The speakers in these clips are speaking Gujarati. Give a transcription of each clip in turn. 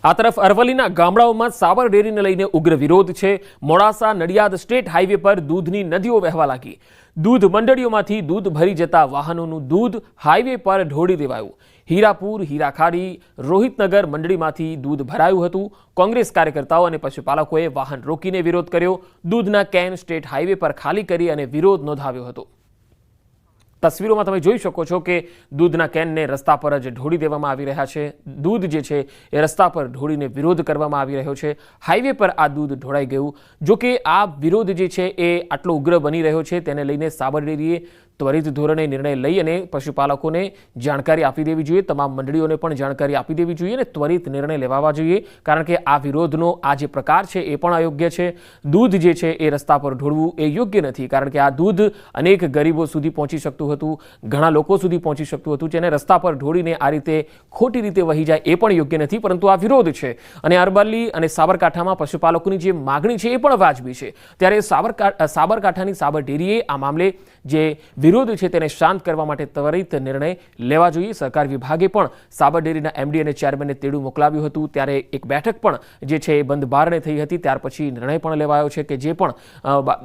આ તરફ અરવલ્લીના ગામડાઓમાં સાબર ડેરીને લઈને ઉગ્ર વિરોધ છે। મોડાસા નડિયાદ સ્ટેટ હાઈવે પર દૂધની નદીઓ વહેવા લાગી। દૂધ મંડળીઓમાંથી દૂધ ભરી જતા વાહનોનું દૂધ હાઈવે પર ઢોળી દેવાયું। હીરાપુર, હીરાખાડી, રોહિતનગર મંડળીમાંથી દૂધ ભરાયું હતું। કોંગ્રેસ કાર્યકર્તાઓ અને પશુપાલકોએ વાહન રોકીને વિરોધ કર્યો। દૂધના કેન સ્ટેટ હાઈવે પર ખાલી કરી અને વિરોધ નોંધાવ્યો હતો। તસવીરોમાં તમે જોઈ શકો છો કે દૂધના કેનને રસ્તા પર જ ઢોળી દેવામાં આવી રહ્યા છે। દૂધ જે છે એ રસ્તા પર ઢોળીને વિરોધ કરવામાં આવી રહ્યો છે। હાઈવે પર આ દૂધ ઢોળાઈ ગયું। જો કે આ વિરોધ જે છે એ આટલો ઉગ્ર બની રહ્યો છે, તેને લઈને સાબર ડેરીએ ત્વરિત ધોરણે નિર્ણય લઈ અને પશુપાલકોને જાણકારી આપી દેવી જોઈએ। તમામ મંડળીઓને પણ જાણકારી આપી દેવી જોઈએ અને ત્વરિત નિર્ણય લેવાવા જોઈએ, કારણ કે આ વિરોધનો આ જે પ્રકાર છે એ પણ અયોગ્ય છે। દૂધ જે છે એ રસ્તા પર ઢોળવું એ યોગ્ય નથી, કારણ કે આ દૂધ અનેક ગરીબો સુધી પહોંચી શકતું હતું, ઘણા લોકો સુધી પહોંચી શકતું હતું, જેને રસ્તા પર ઢોળીને આ રીતે ખોટી રીતે વહી જાય એ પણ યોગ્ય નથી। પરંતુ આ વિરોધ છે અને અરવલ્લી અને સાબરકાંઠામાં પશુપાલકોની જે માગણી છે એ પણ વાજબી છે। ત્યારે સાબરકાંઠાની સાબર ડેરીએ આ મામલે જે વિરોધ છે તેને શાંત કરવા માટે ત્વરિત નિર્ણય લેવા જોઈએ। સરકાર વિભાગે પણ સાબર ડેરીના એમડી અને ચેરમેનને તેડું મોકલાવ્યું હતું। ત્યારે એક બેઠક પણ જે છે એ બંધ બારણે થઈ હતી। ત્યાર પછી નિર્ણય પણ લેવાયો છે કે જે પણ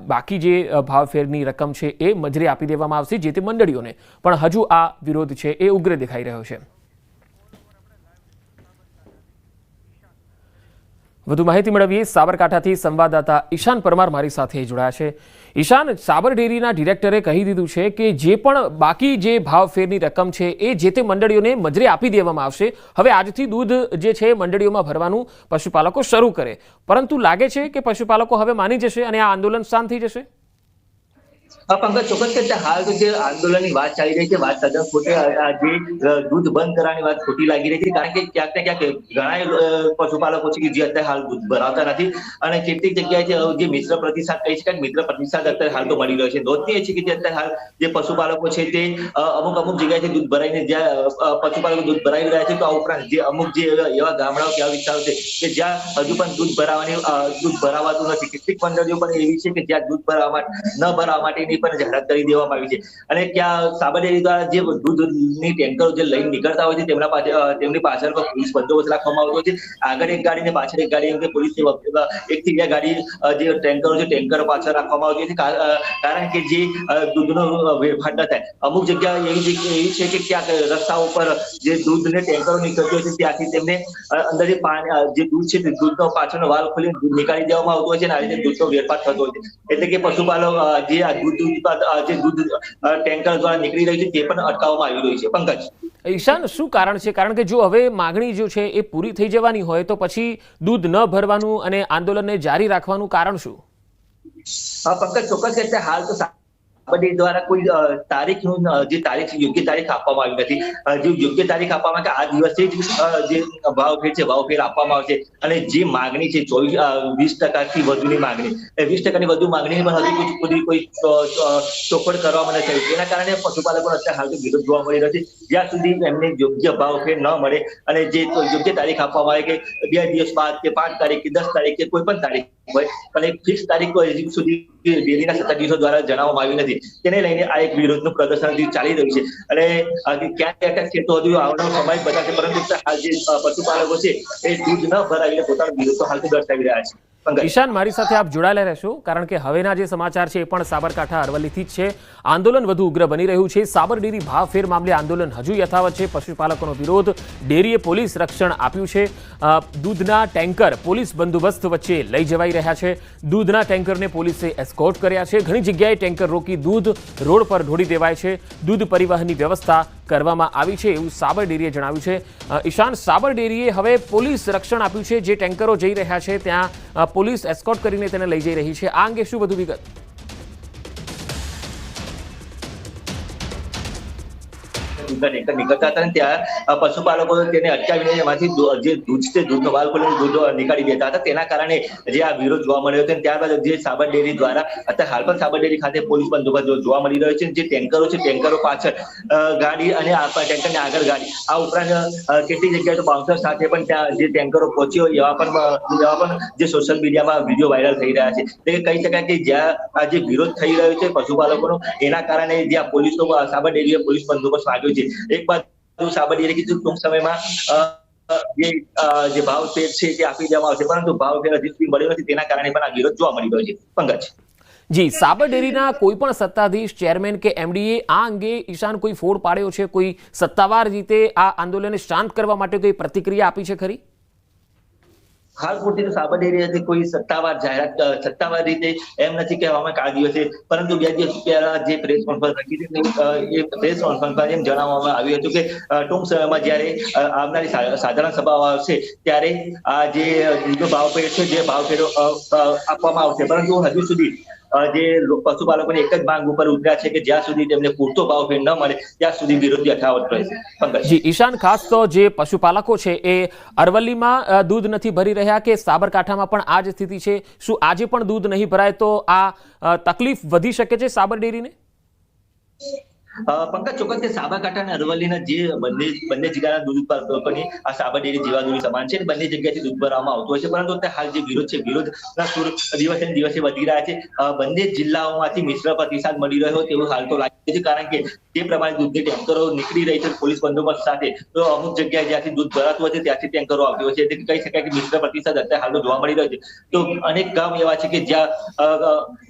બાકી જે ભાવફેરની રકમ છે એ મજરે આપી દેવામાં આવશે જે તે મંડળીઓને। પણ હજુ આ વિરોધ છે એ ઉગ્ર દેખાઈ રહ્યો છે। વધુ માહિતી મેળવીએ સાબરકાંઠાથી સંવાદદાતા ઈશાન પરમાર મારી સાથે જોડાયા છે। ઈશાન, સાબર ડેરીના ડિરેક્ટરે કહી દીધું છે કે જે પણ બાકી જે ભાવફેરની રકમ છે એ જે તે મંડળીઓને મજરે આપી દેવામાં આવશે। હવે આજથી દૂધ જે છે મંડળીઓમાં ભરવાનું પશુપાલકો શરૂ કરે, પરંતુ લાગે છે કે પશુપાલકો હવે માની જશે અને આ આંદોલન શાંત થઈ જશે। પંકજ, ચોક્કસ રીતે હાલ તો જે આંદોલનની વાત ચાલી રહી છે, વાત તદ્દન ખોટી, જે દૂધ બંધ કરવાની વાત ખોટી લાગી રહી છે, કારણ કે ક્યાંક ને ક્યાંક ઘણા પશુપાલકો છે કે જે અત્યારે હાલ દૂધ ભરાવતા નથી અને કેટલીક જગ્યાએ જે મિશ્ર પ્રતિસાદ કહી શકાય, મિશ્ર પ્રતિસાદ અત્યારે હાલ તો મળી રહ્યો છે। નોંધનીય છે કે જે અત્યારે હાલ જે પશુપાલકો છે તે અમુક જગ્યાએથી દૂધ ભરાઈને જ્યાં પશુપાલકો દૂધ ભરાવી રહ્યા છે, તો આ ઉપરાંત જે અમુક જે એવા ગામડાઓ કે વિસ્તારો છે કે જ્યાં હજુ પણ દૂધ ભરાવાતું નથી। કેટલીક મંડળીઓ પણ એવી છે કે જ્યાં દૂધ ન ભરાવા માટેની પણ જાહેરાત કરી દેવામાં આવી છે અને ત્યાં સાબર ડેરી દ્વારા જે દૂધની ટેન્કરો જે લઈને નીકળતા હોય છે તેમની પાછળ પણ પોલીસ બંદોબસ્ત રાખવામાં આવતો હોય છે। આગળ એક ગાડી ને પાછળ એક ગાડી, એમ કે પોલીસની એકથી બે ગાડી જે ટેન્કરો છે ટેન્કરો પાછળ રાખવામાં આવતી છે, કારણ કે જે દૂધનો વેડફાટ ન થાય। અમુક જગ્યા એવી છે કે ક્યાંક રસ્તા ઉપર જે દૂધને ટેન્કરો નીકળતી હોય છે ત્યાંથી તેમને અંદર જે પાણી જે દૂધ છે તે દૂધનો પાછળનો વાલ્વ ખોલીને દૂધ નીકાળી દેવામાં આવતો હોય છે અને આ રીતે દૂધનો વેડફાટ થતો હોય છે। એટલે કે પશુપાલક જે દૂધ ટેન્કર દ્વારા નીકળી રહ્યું છે તે પણ અટકાવવામાં આવી રહ્યું છે। પંકજ, ઈશાન, શું કારણ છે? કારણ કે જો હવે માગણી જો છે એ પૂરી થઈ જવાની હોય તો પછી દૂધ ન ભરવાનું અને આંદોલનને જારી રાખવાનું કારણ શું? પંકજ, ચોક્કસ રીતે હાલ તો સાબર ડેરી દ્વારા કોઈ તારીખનું જે તારીખ યોગ્ય તારીખ આપવામાં આવી નથી। જે યોગ્ય તારીખ આપવામાં કે આ દિવસે જ જે ભાવફેર છે ભાવફેર આપવામાં આવશે અને જે માગણી છે 20% વધુની માગણી, 20% વધુ માગણી પણ હજુ સુધી કોઈ ચોખવટ કરવામાં નથી આવી। તેના કારણે પશુપાલકોનો અત્યારે હાલ તો વિરોધ જોવા મળી રહ્યો છે। જ્યાં સુધી એમને યોગ્ય ભાવફેર ન મળે અને જે યોગ્ય તારીખ આપવામાં આવે કે 2 દિવસ બાદ કે 5 તારીખ કે 10 તારીખ કે કોઈ પણ તારીખ હોય, પણ એક ફિક્સ તારીખ હજી સુધી ડેરીના સત્તાધીશો દ્વારા જણાવવામાં આવી નથી। તેને લઈને આ એક વિરોધનું પ્રદર્શન ચાલી રહ્યું છે અને ક્યાંક છે તો હજુ આવનારો સમય બતાવશે, પરંતુ હાલ જે પશુપાલકો છે એ દૂધ ન ભરાવીને પોતાનો વિરોધ હાલ તો દર્શાવી રહ્યા છે। ઈશાન, મારી સાથે આપ જોડાયેલા રહેશો, કારણ કે હવેના જે સમાચાર છે એ પણ સાબરકાંઠા અરવલ્લીથી જ છે। આંદોલન વધુ ઉગ્ર બની રહ્યું છે। સાબર ડેરી ભાવફેર મામલે આંદોલન હજુ યથાવત છે। પશુપાલકોનો વિરોધ, ડેરીએ પોલીસ રક્ષણ આપ્યું છે। દૂધના ટેન્કર પોલીસ બંદોબસ્ત વચ્ચે લઈ જવાઈ રહ્યા છે। દૂધના ટેન્કરને પોલીસે એસ્કોર્ટ કર્યા છે। ઘણી જગ્યાએ ટેન્કર રોકી દૂધ રોડ પર ઢોળી દેવાય છે। દૂધ પરિવહનની વ્યવસ્થા કરવામાં આવી છે એવું સાબર ડેરીએ જણાવ્યું છે। ઈશાન, સાબર ડેરીએ હવે પોલીસ રક્ષણ આપ્યું છે। જે ટેન્કરો જઈ રહ્યા છે ત્યાં પોલીસ એસ્કોર્ટ કરીને તેને લઈ જઈ રહી છે। આ અંગે શું વધુ વિગત? નીકળતા હતા ને ત્યાં પશુપાલકો તેને અટકાવીને એમાંથી જે દૂધ છે દૂધનો વાલ્વ ખોલીને દૂધ નીકાળી દેતા હતા। તેના કારણે જે આ વિરોધ જોવા મળ્યો હતો। ત્યારબાદ જે સાબર ડેરી દ્વારા અત્યારે હાલ પણ સાબર ડેરી ખાતે પોલીસ બંદોબસ્ત જોવા મળી રહ્યો છે। જે ટેન્કરો છે ટેન્કરો પાછળ ગાડી અને ટેન્કરની આગળ ગાડી, આ ઉપરાંત કેટલીક જગ્યાએ તો બાઉન્સર સાથે પણ ત્યાં જે ટેન્કરો પહોંચી હોય એવા પણ જે સોશિયલ મીડિયામાં વિડીયો વાયરલ થઈ રહ્યા છે। એટલે કહી શકાય કે જ્યાં આ જે વિરોધ થઈ રહ્યો છે પશુપાલકોનો, એના કારણે જ્યાં પોલીસનો સાબર ડેરીએ પોલીસ બંદોબસ્ત માંગ્યો છે। એક બાજુ સાબર ડેરી કીધું ટૂંક સમયમાં જે ભાવફેર છે તે આપી દેવામાં આવશે, પરંતુ ભાવફેર હજી સુધી મળ્યો નથી, તેના કારણે પણ આ વિરોધ જોવા મળી રહ્યો છે. પંકજ. જી, સાબર ડેરીના કોઈ પણ સત્તાધીશ, ચેરમેન કે એમડીએ આ અંગે ઈશાન કોઈ ફોડ પાડ્યો છે, કોઈ સત્તાવાર રીતે આ આંદોલનને શાંત કરવા માટે કોઈ પ્રતિક્રિયા આપી છે ખરી? હાલ પૂરતી તો સાબર ડેરી કોઈ સત્તાવાર જાહેરાત, સત્તાવાર રીતે એમ નથી કહેવામાં કે આ દિવસે, પરંતુ 2 દિવસ પહેલા જે પ્રેસ કોન્ફરન્સ રાખી હતી, એ પ્રેસ કોન્ફરન્સમાં એમ જણાવવામાં આવ્યું હતું કે ટૂંક સમયમાં જ્યારે આવનારી સાધારણ સભાઓ આવશે ત્યારે આ જે દૂધનો ભાવફેર છે, જે ભાવફેરો આપવામાં આવશે, પરંતુ હજુ સુધી જે પશુપાલકોની એક જ માંગ ઉપર ઉતર્યા છે કે જ્યાં સુધી તેમને પૂરતો ભાવફેર ન મળે ત્યાં સુધી વિરોધ યથાવત રહેશે. જી ઈશાન, ખાસ તો જે પશુપાલકો છે એ અરવલ્લીમાં દૂધ નથી ભરી રહ્યા કે સાબરકાંઠામાં પણ આ જ સ્થિતિ છે? શું આજે પણ દૂધ નહીં ભરાય તો આ તકલીફ વધી શકે છે સાબર ડેરીને? પંકજ, ચોક્કસ કે સાબરકાંઠા અને અરવલ્લીના જે બંને જિલ્લાના દૂધ ઉત્પાદકોની આ સાબર ડેરી જીવાદોરી સમાન છે, બંને જગ્યાએથી દૂધ ભરવામાં આવતું હોય છે, પરંતુ અત્યારે હાલ જે વિરોધ છે, વિરોધના સૂર દિવસે ને દિવસે વધી રહ્યા છે. બંને જિલ્લાઓમાંથી મિશ્ર પ્રતિસાદ મળી રહ્યો તેવું હાલ તો લાગે છે, કારણ કે જે પ્રમાણે દૂધની ટેન્કરો નીકળી રહી છે પોલીસ બંદોબસ્ત સાથે, તો અમુક જગ્યાએ જ્યાંથી દૂધ ભરાતું હોય છે ત્યાંથી ટેન્કરો આવતી હોય છે, એટલે કહી શકાય કે મિશ્ર પ્રતિસાદ અત્યારે હાલ તો જોવા મળી રહ્યો છે. તો અનેક ગામ એવા છે કે જ્યાં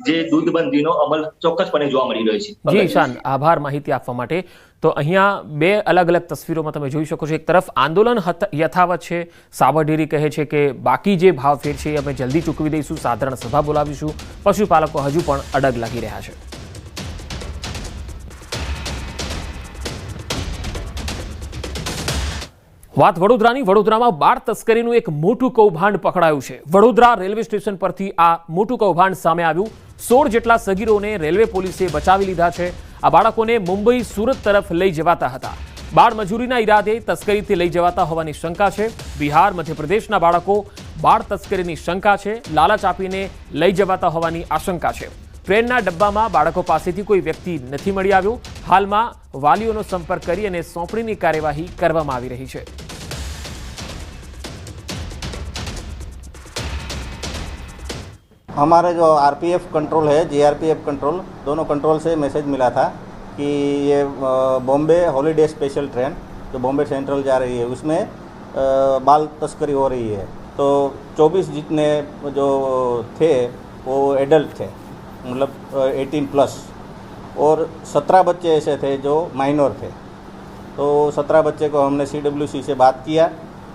જે દૂધબંધીનો અમલ ચોક્કસપણે જોવા મળી રહ્યો છે. જી ઈશાન, આભાર માહિતી આપવા માટે. તો અહીંયા 2 અલગ અલગ તસવીરોમાં તમે જોઈ શકો છો. એક તરફ આંદોલન યથાવત છે, સાબર ડેરી કહે છે કે બાકી જે ભાવફેર છે અમે જલ્દી ચૂકવી દઈશું, સાધારણ સભા બોલાવીશું. પશુપાલકો હજુ પણ અડગ લાગી રહ્યા છે. વાત વડોદરાની. વડોદરામાં બાળ તસ્કરીનું એક મોટું કૌભાંડ પકડાયું છે. વડોદરા રેલવે સ્ટેશન પરથી આ મોટું કૌભાંડ સામે આવ્યું. 16 જેટલા સગીરોને રેલવે પોલીસે બચાવી લીધા છે. આ બાળકોને મુંબઈ, સુરત તરફ લઈ જવાતા હતા. બાળ મજૂરીના ઈરાદે તસ્કરીથી લઈ જવાતા હોવાની શંકા છે. બિહાર, મધ્યપ્રદેશના બાળકો બાળ તસ્કરીની શંકા છે. લાલચ આપીને લઈ જવાતા હોવાની આશંકા છે. ટ્રેનના ડબ્બામાં બાળકો પાસેથી કોઈ વ્યક્તિ નથી મળી આવ્યો. હાલમાં વાલીઓનો સંપર્ક કરી અને સોંપણીની કાર્યવાહી કરવામાં આવી રહી છે. हमारे जो आरपीएफ कंट्रोल है, जीआरपीएफ कंट्रोल, दोनों कंट्रोल से मैसेज मिला था कि ये बॉम्बे हॉलीडे स्पेशल ट्रेन जो बॉम्बे सेंट्रल जा रही है उसमें बाल तस्करी हो रही है. तो 24 जितने जो थे वो एडल्ट थे, मतलब 18+ और 17 बच्चे ऐसे थे जो माइनर थे. तो 17 बच्चे को हमने CWC से बात किया,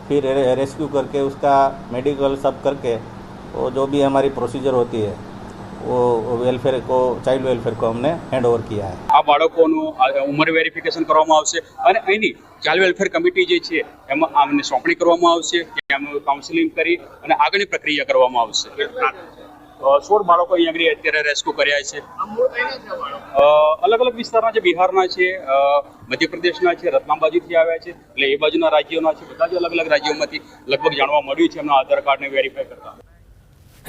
फिर रेस्क्यू करके उसका मेडिकल सब करके वो जो भी हमारी प्रोसीजर होती है वो वेलफेयर को, चाइल्ड वेलफेयर को हमने हैंड ओवर किया है. આ બાળકોનું ઉંમર વેરિફિકેશન કરવામાં આવશે અને અહીંની ચાઇલ્ડ વેલફેર કમિટી જે છે એમાં આમને સોંપણી કરવામાં આવશે, એમનું કાઉન્સિલિંગ કરી અને આગળની પ્રક્રિયા કરવામાં આવશે. 16 બાળકો અહીં આગળ અત્યારે રેસ્ક્યુ કર્યા છે. અલગ અલગ વિસ્તારના છે, બિહારના છે, મધ્યપ્રદેશના છે, રતલામ બાજુથી આવ્યા છે, એટલે એ બાજુના રાજ્યોના છે. બધા જ અલગ અલગ રાજ્યોમાંથી લગભગ જાણવા મળ્યું છે એમના આધાર કાર્ડને વેરીફાઈ કરતા.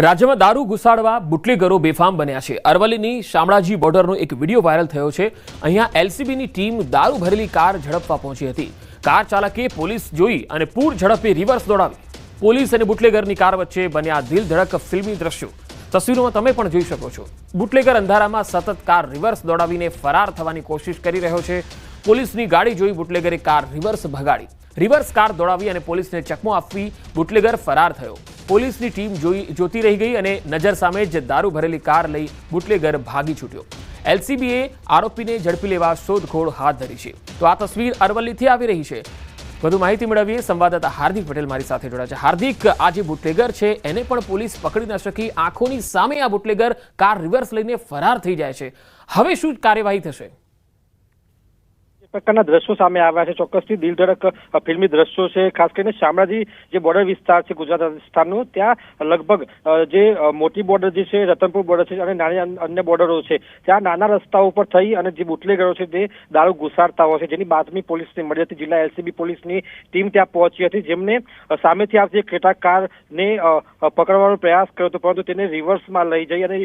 રાજ્યમાં દારૂ ઘુસાડવા બુટલેગરો બેફામ બન્યા છે. અરવલ્લીની શામળાજી બોર્ડરનો એક વિડીયો વાયરલ થયો છે. અહીંયા LCBની ટીમ દારૂ ભરેલી કાર ઝડપવા પહોંચી હતી. કાર ચાલકે પોલીસ જોઈ અને પૂર ઝડપે રિવર્સ દોડાવી. પોલીસ અને બુટલેગરની કાર વચ્ચે બન્યા દિલ ધડક ફિલ્મી દ્રશ્યો તસવીરોમાં તમે પણ જોઈ શકો છો. બુટલેગર અંધારામાં સતત કાર રિવર્સ દોડાવીને ફરાર થવાની કોશિશ કરી રહ્યો છે. પોલીસની ગાડી જોઈ બુટલેગરે કાર રિવર્સ ભગાડી. રિવર્સ કાર દોડાવી અને પોલીસને ચકમો આપવી બુટલેગર ફરાર થયો. પોલીસની ટીમ જોતી રહી ગઈ અને નજર સામે જ દારૂ ભરેલી કાર લઈ બુટલેગર ભાગી છૂટ્યો. LCBએ આરોપીને ઝડપી લેવા શોધખોળ હાથ ધરી છે. તો આ તસવીર અરવલ્લીથી આવી રહી છે. વધુ માહિતી મેળવીએ. સંવાદદાતા હાર્દિક પટેલ મારી સાથે જોડાયા છે. હાર્દિક, આ જે બુટલેગર છે એને પણ પોલીસ પકડી ન શકી. આંખોની સામે આ બુટલેગર કાર રિવર્સ લઈને ફરાર થઈ જાય છે. હવે શું કાર્યવાહી થશે? પ્રકારના દ્રશ્યો સામે આવ્યા છે. ચોક્કસથી દિલધડક ફિલ્મી દ્રશ્યો છે. ખાસ કરીને શામળાજી જે બોર્ડર વિસ્તાર છે ગુજરાત રાજસ્થાનનો, ત્યાં લગભગ જે મોટી બોર્ડર જે છે, રતનપુર બોર્ડર છે અને નાની અન્ય બોર્ડરો છે, ત્યાં નાના રસ્તાઓ પર થઈ અને જે બુટલેગરો છે તે દારૂ ઘુસાડતા હોય છે, જેની બાતમી પોલીસને મળી હતી. જિલ્લા LCB પોલીસની ટીમ ત્યાં પહોંચી હતી, જેમને સામેથી આવતી ક્રેટા કારને પકડવાનો પ્રયાસ કર્યો હતો, પરંતુ તેને રિવર્સમાં લઈ જઈ અને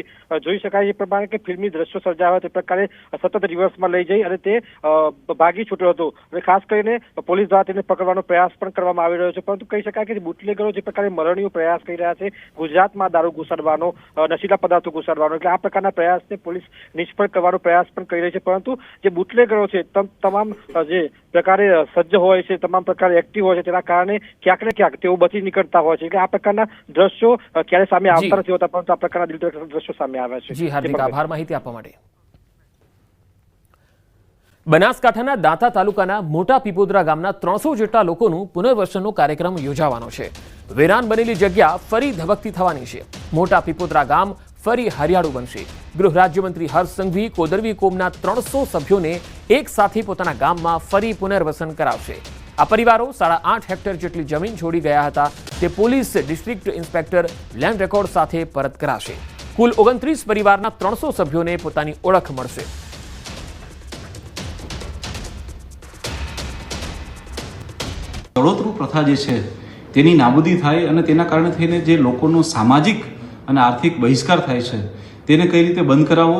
જોઈ શકાય એ પ્રમાણે કે ફિલ્મી દ્રશ્યો સર્જાયા તે પ્રકારે સતત રિવર્સમાં લઈ જઈ અને તે ભાગી છૂટ્યો હતો અને ખાસ કરીને પોલીસ દ્વારા તેને પકડવાનો પ્રયાસ પણ કરવામાં આવી રહ્યો છે, પરંતુ કહી શકાય કે બુટલેગરો જે પ્રકારે મરણીયો પ્રયાસ કરી રહ્યા છે ગુજરાતમાં દારૂ ઘુસાડવાનો, નશીલા પદાર્થો ઘુસાડવાનો, એટલે આ પ્રકારના પ્રયાસને પોલીસ નિષ્ફળ કરવાનો પ્રયાસ પણ કરી રહી છે. પરંતુ જે બુટલેગરો છે તમામ જે પ્રકારે સજ્જ હોય છે, તમામ પ્રકારે એક્ટિવ હોય છે, તેના કારણે ક્યાંક ને ક્યાંક તેઓ બચી નીકળતા હોય છે. એટલે આ પ્રકારના દ્રશ્યો ક્યારે સામે આવતા નથી હોતા, પરંતુ આ પ્રકારના દિલદર્શક દ્રશ્યો સામે આવ્યા છે. જી હાર્દિક આભાર માહિતી આપવા માટે. બનાસકાંઠાના દાંતા તાલુકાના મોટા પીપોદરા ગામના 300 જેટલા લોકોનું પુનર્વસનનો કાર્યક્રમ યોજાવાનો છે. વેરાન બનેલી જગ્યા ફરી ધબકતી થવાની છે. મોટા પીપોદરા ગામ ફરી હરિયાળું બનશે. ગૃહ રાજ્યમંત્રી હર્ષ સંઘવી કોદરવી કોમના 300 સભ્યોને એક સાથે પોતાના ગામમાં ફરી પુનર્વસન કરાવશે. આ પરિવારો 8.5 હેક્ટર જેટલી જમીન છોડી ગયા હતા તે police district inspector land record સાથે પરત કરાશે. કુલ 29 પરિવારના 300 સભ્યોને પોતાની ઓળખ મળશે. ચડોતરું પ્રથા જે છે તેની નાબૂદી થાય અને તેના કારણે થઈને જે લોકોનો સામાજિક અને આર્થિક બહિષ્કાર થાય છે તેને કઈ રીતે બંધ કરાવવો,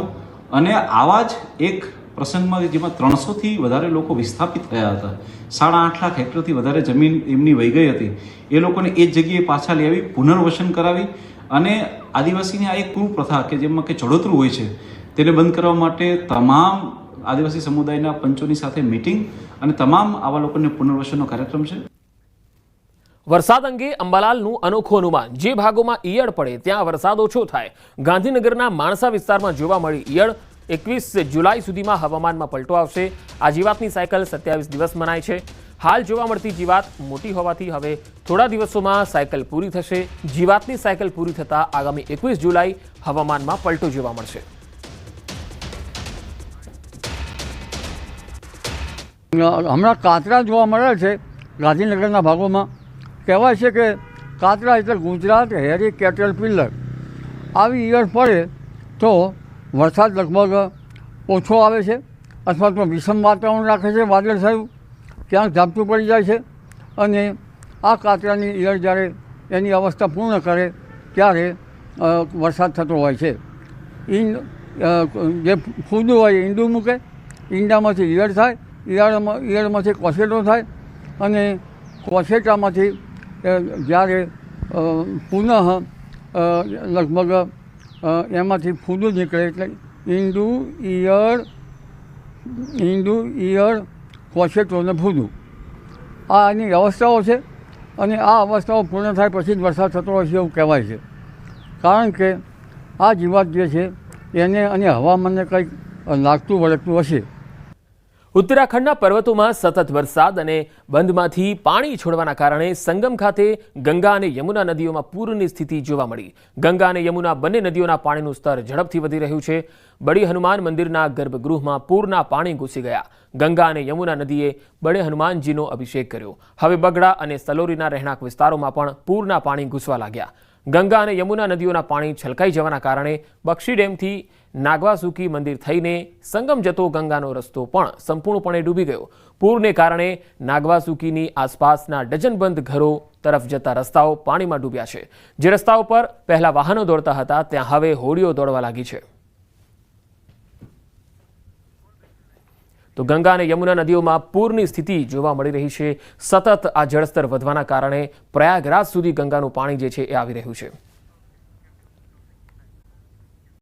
અને આવા જ એક પ્રસંગમાં જેમાં 300થી વધારે લોકો વિસ્થાપિત થયા હતા, 8.5 લાખ હેક્ટરથી વધારે જમીન એમની વહી ગઈ હતી, એ લોકોને એ જ જગ્યાએ પાછા લઈ આવી, પુનર્વસન કરાવી અને આદિવાસીની આ એક પૂર્વ પ્રથા કે જેમાં કે ચડોતરું હોય છે તેને બંધ કરવા માટે તમામ આદિવાસી સમુદાયના પંચોની સાથે મીટિંગ અને તમામ આવા લોકોને પુનર્વસનનો કાર્યક્રમ છે. વરસાદ અંગે અંબાલાલનું અનોખું અનુમાન. જે ભાગોમાં ઈયળ પડે ત્યાં વરસાદ ઓછો થાય. ગાંધીનગરના માણસા વિસ્તારમાં જોવા મળી ઈયળ. 21 જુલાઈ સુધીમાં હવામાનમાં પલટો આવશે. આ જીવાતની સાયકલ 27 દિવસ મનાય છે. હાલ જોવા મળતી જીવાત મોટી હોવાથી હવે થોડા દિવસોમાં સાયકલ પૂરી થશે. જીવાતની સાયકલ પૂરી થતાં આગામી 21 જુલાઈ હવામાનમાં પલટો જોવા મળશે. હમણાં કાતરા જોવા મળે છે ગાંધીનગરના ભાગોમાં. કહેવાય છે કે કાતરા એટલે ગુજરાત હેરી કેટરપિલર. આવી ઈયળ પડે તો વરસાદ લગભગ ઓછો આવે છે અથવા તો વિષમ વાતાવરણ રાખે છે, વાદળછાયું, ક્યાંક ઝાપટું પડી જાય છે. અને આ કાતરાની ઈયળ જ્યારે એની અવસ્થા પૂર્ણ કરે ત્યારે વરસાદ થતો હોય છે. જે ફૂદું હોય ઈંડું મૂકે, ઈંડામાંથી ઈયળ થાય, ઈયળમાંથી કોસેટો થાય અને કોસેટામાંથી જ્યારે પુનઃ લગભગ એમાંથી ફૂદું નીકળે એટલે ઈંડું ઈયળ કોસેટો અને ફૂદું આ એની અવસ્થાઓ છે. અને આ અવસ્થાઓ પૂર્ણ થાય પછી જ વરસાદ થતો હોય છે એવું કહેવાય છે. કારણ કે આ જીવાત જે છે એને અને હવામાનને કંઈક લાગતું વળગતું હશે. ઉત્તરાખંડના પર્વતોમાં સતત વરસાદ અને બંધમાંથી પાણી છોડવાના કારણે સંગમ ખાતે ગંગા અને યમુના નદીઓમાં પૂરની સ્થિતિ જોવા મળી. ગંગા અને યમુના બંને નદીઓના પાણીનું સ્તર ઝડપથી વધી રહ્યું છે. બડી હનુમાન મંદિરના ગર્ભગૃહમાં પૂરના પાણી ઘૂસી ગયા. ગંગા અને યમુના નદીએ બડે હનુમાનજીનો અભિષેક કર્યો. હવે બગડા અને સલોરીના રહેણાંક વિસ્તારોમાં પણ પૂરના પાણી ઘૂસવા લાગ્યા. ગંગા અને યમુના નદીઓના પાણી છલકાઈ જવાના કારણે બક્ષી ડેમથી નાગવાસુકી મંદિર થઈને સંગમ જતો ગંગાનો રસ્તો પણ સંપૂર્ણપણે ડૂબી ગયો. પૂરને કારણે નાગવાસુકીની આસપાસના ડઝનબંધ ઘરો તરફ જતા રસ્તાઓ પાણીમાં ડૂબ્યા છે. જે રસ્તાઓ પર પહેલા વાહનો દોડતા હતા ત્યાં હવે હોડીઓ દોડવા લાગી છે. તો ગંગા અને યમુના નદીઓમાં પૂરની સ્થિતિ જોવા મળી રહી છે. સતત આ જળસ્તર વધવાના કારણે પ્રયાગરાજ સુધી ગંગાનું પાણી જે છે એ આવી રહ્યું છે.